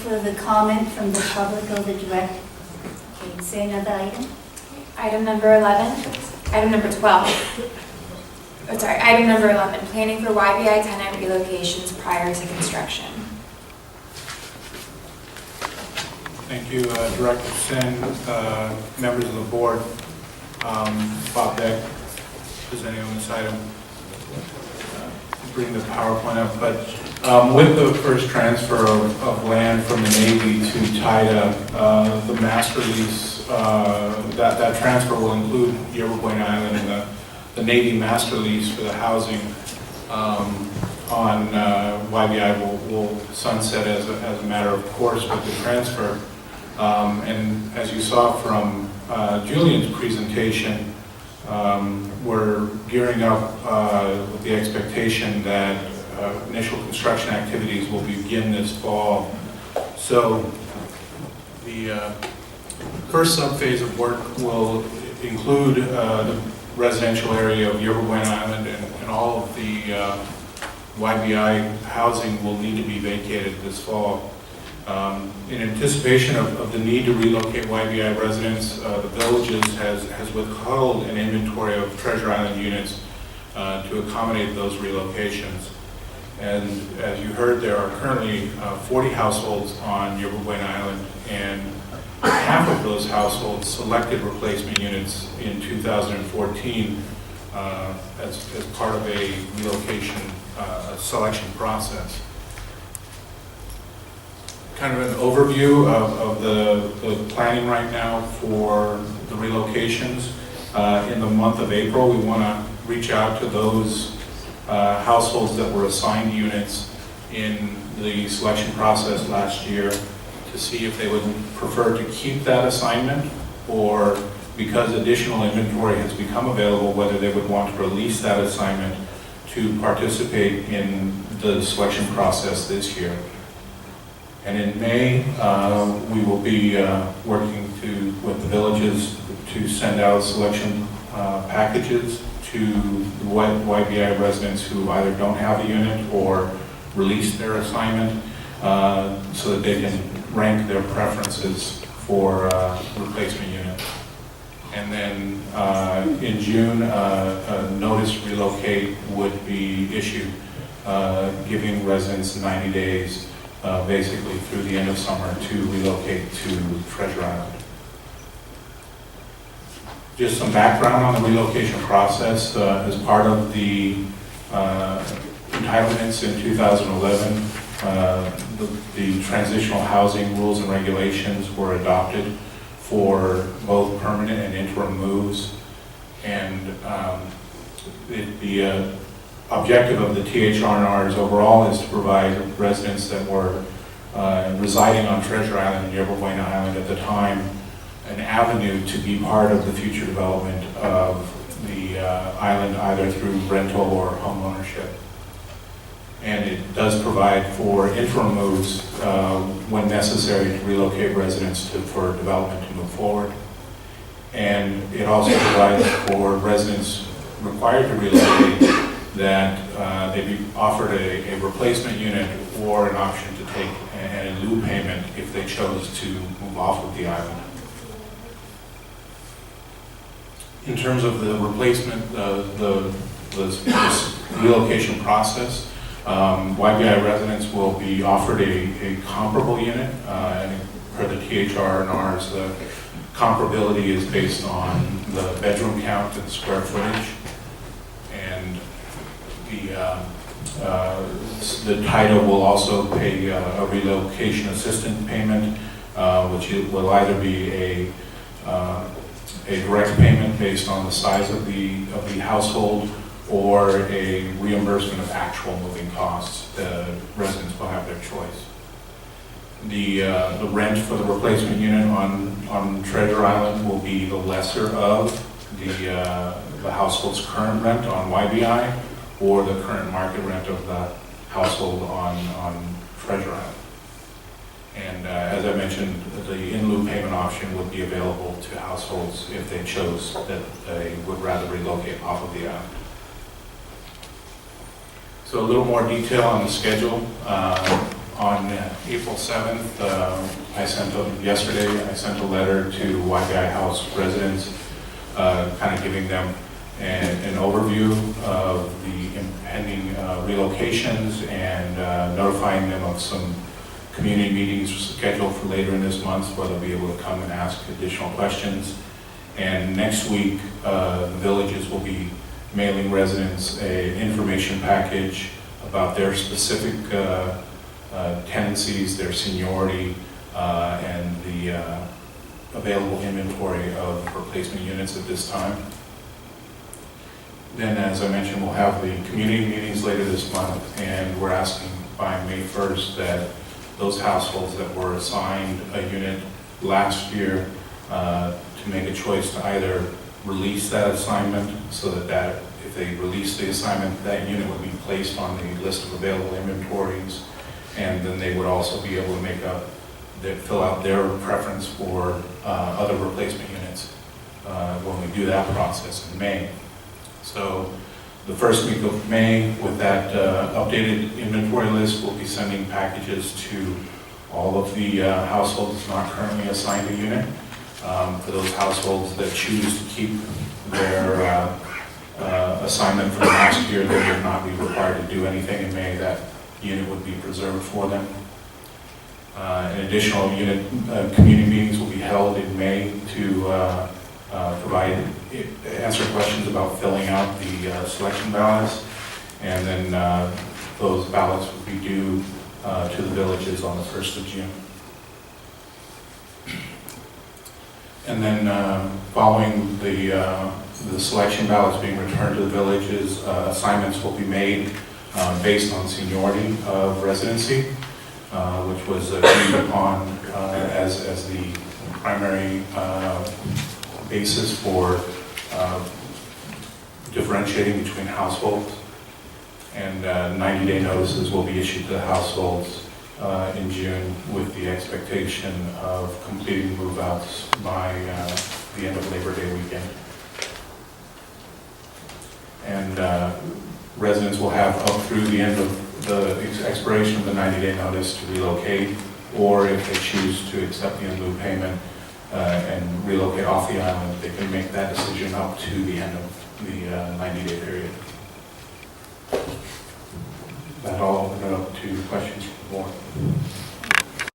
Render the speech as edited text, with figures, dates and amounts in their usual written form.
for the comment from the public or the director? Okay, say another item. Item number 11, item number 12. Oh, sorry, item number 11, planning for YBI tenant relocations prior to construction. Thank you, Director Sin, members of the board. Bob Beck, presenting on this item. Bring the PowerPoint up, but with the first transfer of land from the Navy to Tida, the master lease, that transfer will include Yerba, Buena Island, and the Navy master lease for the housing on YBI will sunset as a matter of course with the transfer. And as you saw from Julian's presentation, we're gearing up with the expectation that initial construction activities will begin this fall. So the first subphase of work will include the residential area of Yerba Buena Island, and all of the YBI housing will need to be vacated this fall. In anticipation of the need to relocate YBI residents, the villages has withheld an inventory of Treasure Island units to accommodate those relocations. And as you heard, there are currently 40 households on Yerba Buena Island, and half of those households selected replacement units in 2014 as part of a relocation selection process. Kind of an overview of the planning right now for the relocations. In the month of April, we want to reach out to those households that were assigned units in the selection process last year to see if they would prefer to keep that assignment, or because additional inventory has become available, whether they would want to release that assignment to participate in the selection process this year. And in May, we will be working with the villages to send out selection packages to the YBI residents who either don't have a unit or release their assignment, so that they can rank their preferences for replacement unit. And then in June, a notice to relocate would be issued, giving residents 90 days basically through the end of summer to relocate to Treasure Island. Just some background on the relocation process. As part of the entitlements in 2011, the transitional housing rules and regulations were adopted for both permanent and interim moves. And the objective of the THR&Rs overall is to provide residents that were residing on Treasure Island and Yerba Buena Island at the time an avenue to be part of the future development of the island, either through rental or home ownership. And it does provide for interim moves when necessary to relocate residents for development to move forward. And it also provides for residents required to relocate that they be offered a replacement unit or an option to take an in lieu payment if they chose to move off of the island. In terms of the replacement, the relocation process, YBI residents will be offered a comparable unit, and per the THR&Rs, the comparability is based on the bedroom count and square footage. And the Tida will also pay a relocation assistance payment, which will either be a direct payment based on the size of the household, or a reimbursement of actual moving costs. The residents will have their choice. The rent for the replacement unit on Treasure Island will be the lesser of the household's current rent on YBI, or the current market rent of the household on Treasure Island. And as I mentioned, the in lieu payment option would be available to households if they chose that they would rather relocate off of the island. So a little more detail on the schedule. On April 7th, yesterday, I sent a letter to YBI House residents, kind of giving them an overview of the impending relocations and notifying them of some community meetings scheduled for later in this month where they'll be able to come and ask additional questions. And next week, the villages will be mailing residents an information package about their specific tenancies, their seniority, and the available inventory of replacement units at this time. Then, as I mentioned, we'll have the community meetings later this month, and we're asking by May 1st that those households that were assigned a unit last year to make a choice to either release that assignment so that if they release the assignment, that unit would be placed on the list of available inventories, and then they would also be able to fill out their preference for other replacement units when we do that process in May. So the first week of May, with that updated inventory list, we'll be sending packages to all of the households not currently assigned a unit. For those households that choose to keep their assignment from last year, they would not be required to do anything in May. That unit would be preserved for them. An additional community meetings will be held in May to answer questions about filling out the selection ballots, and then those ballots will be due to the villages on the 1st of June. And then following the selection ballots being returned to the villages, assignments will be made based on seniority of residency, which was agreed upon as the primary basis for differentiating between households. And 90-day notices will be issued to the households in June with the expectation of completing move-outs by the end of Labor Day weekend. And residents will have up through the end of the expiration of the 90-day notice to relocate, or if they choose to accept the in-lieu payment and relocate off the island, they can make that decision up to the end of the 90-day period. That all open up to questions from the board.